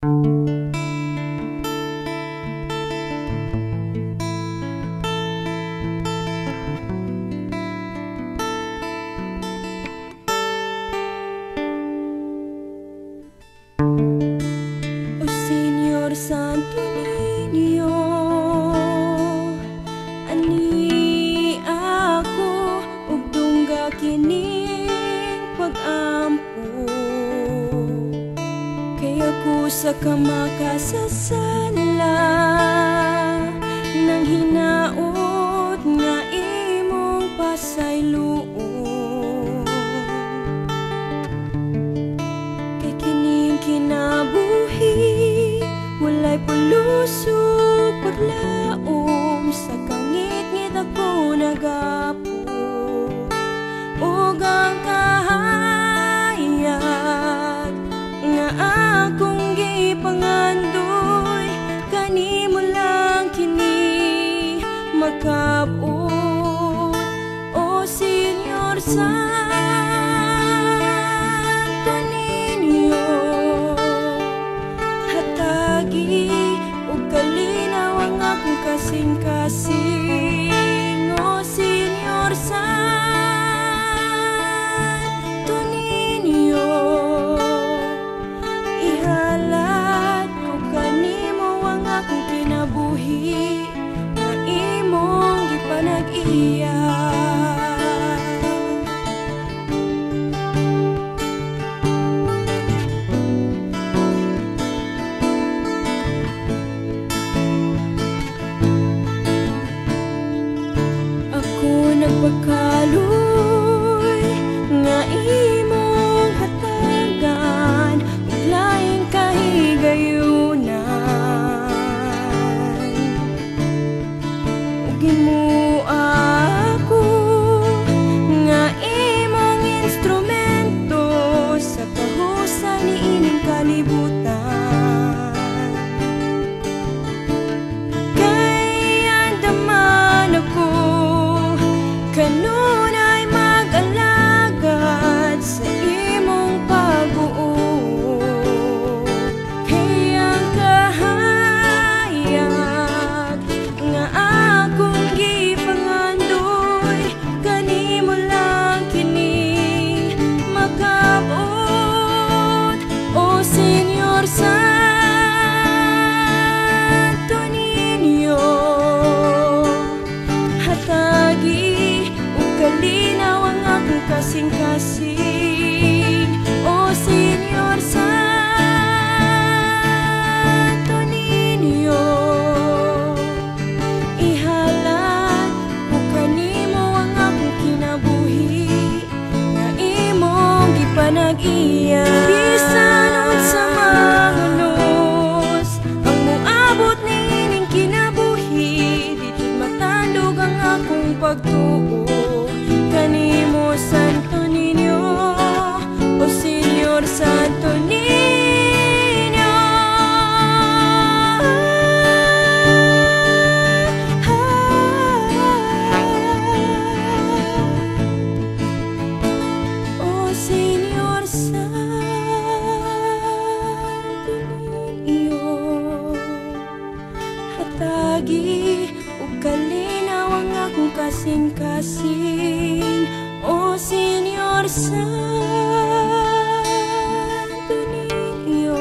O Señor Santo Niño, ani ako ug dungga kining pag-ampo, kay ako sa kamakasasala nang hinaot nga imong pasayloon. Kay kining kinabuhi walay pulusog paglaom, sa kangit-ngit ako nagapo ug ang kahayag nga akong gipangandoy kanimo lang kini makabot. O Señor Santo Niño, hatagi ug kalinaw ang akong kasing-kasing. O Señor Santo Niño, ihalat ko kanimo ang akong kinabuhi nga imong gipanag-iya. Nagpakaloy nga imong hatagan ug laing kahigayunan, ug gimua ako nga imong instrumento sa kahusan niining kalibutan. Kay andaman ako kanunay mag-alagad sa imong pag-uo, kay ang kahayag nga akong gipangandoy kanimo lang kini makabot. O Señor Santo Niño, hatagi kalinaw ang akong kasing-kasing. O Señor Santo Niño, ihalat ko kanimo ang akong kinabuhi nga imong gipanag-iya. Bisan unsa mangunos ang moabot niining kinabuhi, dito'y matandog ang akong pagtuo kanimo Santo Niño. O Señor Santo Niño, O Señor Santo Niño, hatagi ug kalinaw ang akong kasing-kasing. O Señor Santo Niño,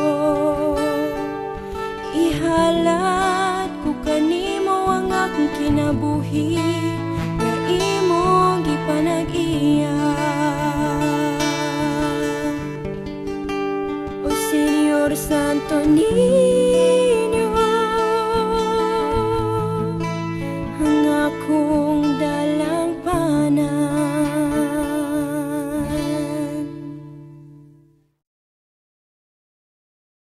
ihalat ko kanimo ang akong kinabuhi nga imong gipanag-iya. O Señor Santo Niño,